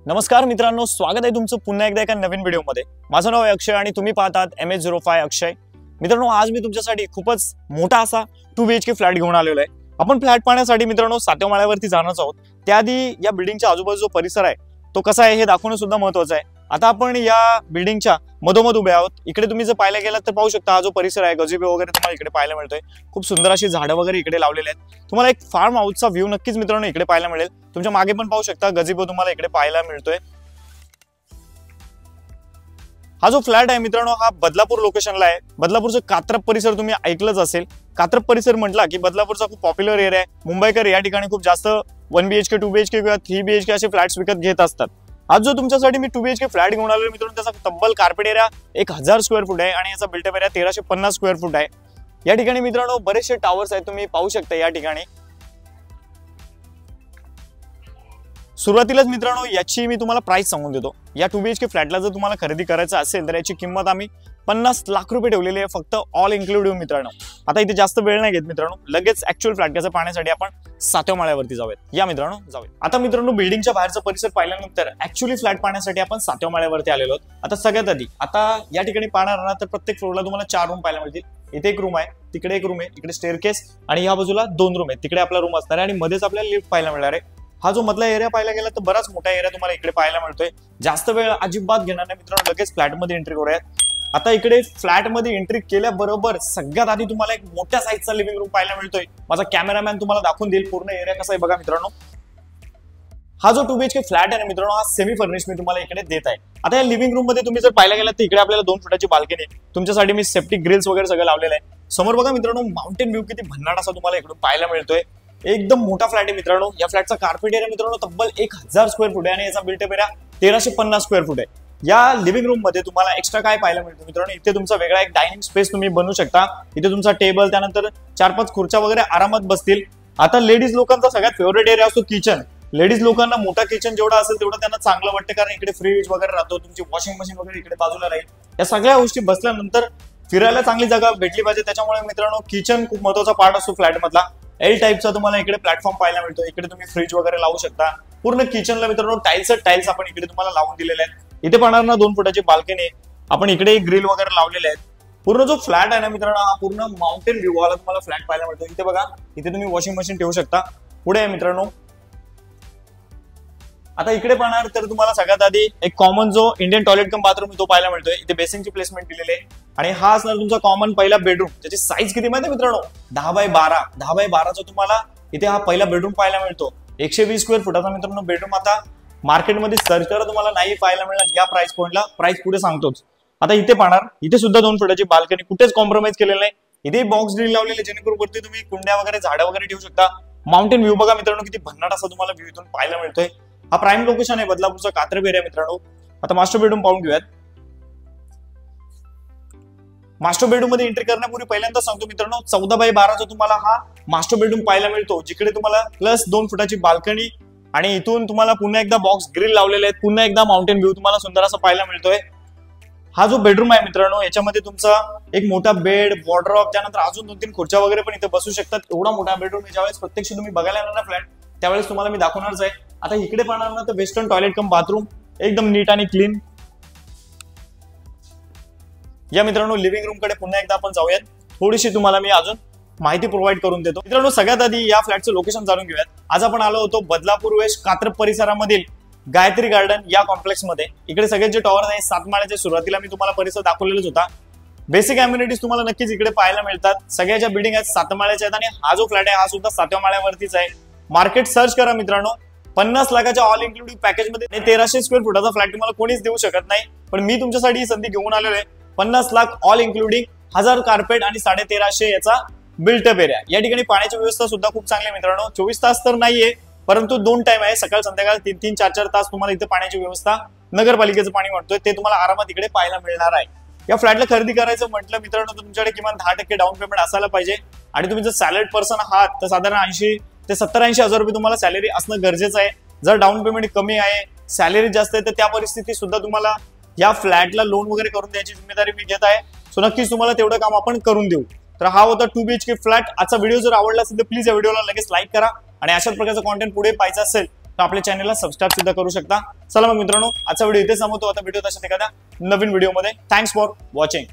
नमस्कार मित्रांनो, स्वागत आहे तुमचं पुन्हा एकदा एका नवीन व्हिडिओमध्ये। माझं नाव आहे अक्षय आणि तुम्ही पाहतात MH05 अक्षय। मित्रांनो, आज मी तुमच्यासाठी खूपच मोठा असा 2 BHK फ्लॅट घेऊन आलेलो आहे। आपण फ्लॅट पाहण्यासाठी मित्रांनो 7व्या माळ्यावरती जाणार आहोत। त्याआधी या बिल्डिंगच्या आजूबाजूचा जो परिसर आहे तो कसा आहे हे दाखवणं सुद्धा महत्त्वाचं आहे। आता आपण या बिल्डिंगच्या मधोमध उभे आहोत। इकडे तुम्ही जर पाहायला गेलात तर पाहू शकता, हा जो परिसर आहे गजिबो वगैरे तुम्हाला इकडे पाहायला मिळतोय। खूप सुंदर अशी झाडं वगैरे इकडे लावलेले आहेत। तुम्हाला एक फार्म हाऊसचा व्ह्यू नक्कीच मित्रांनो इकडे पाहायला मिळेल। तुमच्या मागे पण पाहू शकता गजिबो तुम्हाला इकडे पाहायला मिळतोय। हा जो फ्लॅट आहे मित्रांनो हा बदलापूर लोकेशनला आहे। बदलापूरचा कात्रप परिसर तुम्ही ऐकलंच असेल। कात्रप परिसर म्हटला की बदलापूरचा खूप पॉप्युलर एरिया आहे। मुंबईकर या ठिकाणी खूप जास्त 1 BHK 2 BHK किंवा 3 BHK असे फ्लॅट्स विकत घेत असतात। आज जो तुमच्यासाठी मी 2 BHK फ्लॅट घेऊन आलो मित्रांनो, त्याचा तब्बल कार्पेट एरिया 1000 स्क्वेअर फूट आहे आणि याचा बिल्टअप एरिया 1350 स्क्वेअर फूट आहे। या ठिकाणी मित्रांनो बरेचसे टावर्स आहेत, तुम्ही पाहू शकता। या ठिकाणी सुरुवातीलाच मित्रांनो याची मी तुम्हाला प्राइस सांगून देतो। या 2 BHK फ्लॅटला जर तुम्हाला खरेदी करायचं असेल तर याची किंमत आम्ही 50 लाख रुपये ठेवलेली आहे, फक्त ऑल इन्क्लुडिव्ह मित्रांनो। आता इथे जास्त वेळ नाही घेत मित्रांनो, लगेच ऍक्च्युअल फ्लॅट कसं पाहण्यासाठी आपण 7व्या माळ्यावरती जाऊयात। या मित्रांनो जाऊया। आता मित्रांनो बिल्डिंगच्या बाहेरचा परिसर पाहिल्यानंतर ऍक्च्युअली फ्लॅट पाहण्यासाठी आपण 7व्या माळ्यावरती आलेलो आहोत। आता सगळ्यात आधी आता या ठिकाणी पाहणार ना तर प्रत्येक फ्लोअरला तुम्हाला 4 रूम पाहायला मिळतील। इथे एक रूम आहे, तिकडे एक रूम आहे, इकडे स्टेअरकेस आणि या बाजूला 2 रूम आहेत, तिकडे आपला रूम असणार आहे आणि मध्येच आपल्याला लिफ्ट पाहायला मिळणार आहे। हा जो मधला एरिया पाहायला गेला तर बराच मोठा एरिया तुम्हाला इकडे पाहायला मिळतोय। जास्त वेळ अजिबात घेणार नाही मित्रांनो, लगेच फ्लॅटमध्ये एंट्री करूयात। आता इकडे फ्लॅटमध्ये एंट्री केल्याबरोबर सगळ्यात आधी तुम्हाला एक मोठ्या साईजचा लिव्हिंग रूम पाहायला मिळतोय। माझा कॅमेरामॅन तुम्हाला दाखवून देईल पूर्ण एरिया कसा आहे बघा मित्रांनो। हा जो 2 BHK फ्लॅट आहे मित्रांनो हा सेमी फर्निश मी तुम्हाला इकडे देत आहे। आता या लिव्हिंग रूम मध्ये तुम्ही जर पाहायला गेलात तर इकडे आपल्याला 2 फुटाची बाल्कनी आहे। तुमच्यासाठी मी सेफ्टी ग्रिल्स वगैरे सगळं लावलेलं आहे। समोर बघा मित्रांनो माउंटेन व्ह्यू किती भन्नाट असा तुम्हाला इकडून पाहायला मिळतोय। एकदम मोठा फ्लॅट आहे मित्रांनो। या फ्लॅटचा कार्पेट एरिया मित्रांनो तब्बल 1000 स्क्वेअर फूट आहे आणि याचा बिल्टअप एरिया 1350 स्क्वेअर फूट आहे। या लिव्हिंग रूम मध्ये तुम्हाला एक्स्ट्रा काय पाहायला मिळतं मित्रांनो, इथे तुमचा वेगळा एक डायनिंग स्पेस तुम्ही बनवू शकता। इथे तुमचा टेबल, त्यानंतर 4-5 खुर्च्या वगैरे आरामात बसतील। आता लेडीज लोकांचा सगळ्यात फेवरेट एरिया असतो किचन। लेडीज लोकांना मोठा किचन जेवढा असेल तेवढं त्यांना चांगलं वाटतं, कारण इकडे फ्रीज वगैरे राहतो, तुमची वॉशिंग मशीन वगैरे इकडे बाजूला राहील। या सगळ्या गोष्टी बसल्यानंतर फिरायला चांगली जागा भेटली पाहिजे, त्याच्यामुळे मित्रांनो किचन खूप महत्त्वाचा पार्ट असतो फ्लॅट मधला। L टाईपचा तुम्हाला इकडे प्लॅटफॉर्म पाहायला मिळतो। इकडे तुम्ही फ्रीज वगैरे लावू शकता। पूर्ण किचनला मित्रांनो टाइल्स आपण इकडे तुम्हाला लावून दिलेले आहेत। इथे पाहणार ना 2 फुटाची बाल्कनी, आपण इकडे ग्रिल वगैरे लावलेले आहेत। पूर्ण जो फ्लॅट आहे ना मित्रांनो हा पूर्ण माउंटेन व्ह्यू वाला तुम्हाला फ्लॅट पाहायला मिळतो। इथे बघा, इथे तुम्ही वॉशिंग मशीन ठेवू शकता। पुढे आहे मित्रांनो, आता इकडे पाहणार तर तुम्हाला सगळ्यात आधी एक कॉमन जो इंडियन टॉयलेट कम बाथरूम तो पाहायला मिळतोय। इथे बेसिंगची प्लेसमेंट दिलेली आहे आणि हा असणार तुमचा कॉमन पहिला बेडरूम। त्याची साईज किती माहिती मित्रांनो, 10x12चा तुम्हाला इथे हा पहिला बेडरूम पाहायला मिळतो। 120 स्क्वेअर फुटाचा मित्रांनो बेडरूम आता मार्केटमध्ये सर्च करा, तुम्हाला नाही पाहायला मिळणार या प्राइस पॉइंटला। प्राइस पुढे सांगतोच। आता इथे पाहणार, इथे सुद्धा 2 फुटाची बाल्कनी, कुठेच कॉम्प्रोमाइज केलेलं नाही। इथे बॉक्स ड्रिल लावलेले जेणेकरून वरती तुम्ही कुंड्या वगैरे झाडं वगैरे ठेवू शकता। माउंटेन व्ह्यू बघा मित्रांनो किती भन्नाट असा तुम्हाला व्ह्यू इथून पाहायला मिळतोय। हा प्राइम लोकेशन आहे बदलापूरचा कात्रप एरिया मित्रांनो। आता मास्टर बेडरूम पाहून घेऊयात। मास्टर बेडरूम मध्ये एंट्री करण्यापूर्वी पहिल्यांदा सांगतो मित्रांनो 14x12चा तुम्हाला हा मास्टर बेडरूम पाहायला मिळतो, जिकडे तुम्हाला प्लस 2 फुटाची बाल्कनी आणि इथून तुम्हाला पुन्हा एकदा बॉक्स ग्रिल लावलेले आहेत। पुन्हा एकदा माउंटेन व्ह्यू तुम्हाला सुंदर असा पाहायला मिळतोय। हा जो बेडरूम आहे मित्रांनो याच्यामध्ये तुमचा एक मोठा बेड, वॉर्डरोब, त्यानंतर अजून 2-3 खुर्च्या वगैरे पण इथे बसू शकतात। एवढा मोठा बेडरूम आहे, ज्यावेळेस प्रत्यक्ष तुम्ही बघायला येणार ना फ्लॅट त्यावेळेस तुम्हाला मी दाखवणारच आहे। आता इकडे पाहणार ना तर वेस्टर्न टॉयलेट कम बाथरूम, एकदम नीट आणि क्लीन। या मित्रांनो लिव्हिंग रूम कडे पुन्हा एकदा आपण जाऊयात। थोडीशी तुम्हाला मी अजून माहिती प्रोव्हाइड करून देतो। मित्रांनो सगळ्यात आधी या फ्लॅटचं लोकेशन जाणून घेऊयात। आज आपण आलो होतो बदलापूर वेस्ट कात्रप परिसरामधील गायत्री गार्डन या कॉम्प्लेक्स मध्ये। इकडे सगळे जे टॉवर आहे 7 माळ्याचे, सुरुवातीला मी तुम्हाला परिसर दाखवलेलाच होता। बेसिक अम्युनिटीज तुम्हाला नक्कीच इकडे पाहायला मिळतात। सगळ्या बिल्डिंग आहेत 7 माळ्याच्या आहेत आणि हा जो फ्लॅट आहे हा सुद्धा 7व्या माळ्यावरतीच आहे। मार्केट सर्च करा मित्रांनो, 50 लाखाच्या ऑल इन्क्लुडिव्ह पॅकेज मध्ये 1300 स्क्वेअर फुटाचा फ्लॅट तुम्हाला कोणीच देऊ शकत नाही, पण मी तुमच्यासाठी ही संधी घेऊन आलेलो आहे। 50 लाख ऑल इन्क्लुडिंग, 1000 कार्पेट आणि 1350 याचा बिल्टअप एरिया। या ठिकाणी पाण्याची व्यवस्था सुद्धा खूप चांगली आहे मित्रांनो। 24 तास तर नाहीये, परंतु 2 टाइम आहे, सकाळ संध्याकाळ 3-3, 4-4 तास तुम्हाला इथे पाण्याची व्यवस्था, नगरपालिकेचं पाणी वाटतोय ते तुम्हाला आरामात इकडे पाहायला मिळणार आहे। या फ्लॅटला खरेदी करायचं म्हटलं मित्रांनो तर तुमच्याकडे किमान 10% डाऊन पेमेंट असायला पाहिजे आणि तुम्ही जर सॅलरीड पर्सन आहात तर साधारण 80 ते 70-80 हजार रुपये तुम्हाला सॅलरी असणं गरजेचं आहे। जर डाऊन पेमेंट कमी आहे, सॅलरी जास्त आहे, तर त्या परिस्थितीत सुद्धा तुम्हाला या फ्लॅटला लोन वगैरे करून द्यायची जिम्मेदारी मी घेत आहे। सो नक्कीच तुम्हाला तेवढं काम आपण करून देऊ। तर हा होता 2 BHK फ्लॅट। आजचा व्हिडिओ जर आवडला असेल तर प्लीज या व्हिडिओला लगेच लाईक करा आणि अशाच प्रकारचा कॉन्टेंट पुढे पाहायचा असेल तर आपल्या चॅनलला सबस्क्राईब सुद्धा करू शकता. चला मग मित्रांनो, आजचा व्हिडिओ इथे संपवतो. आता भेटूया तशाच एखाद्या नवीन व्हिडिओमध्ये. Thanks for watching.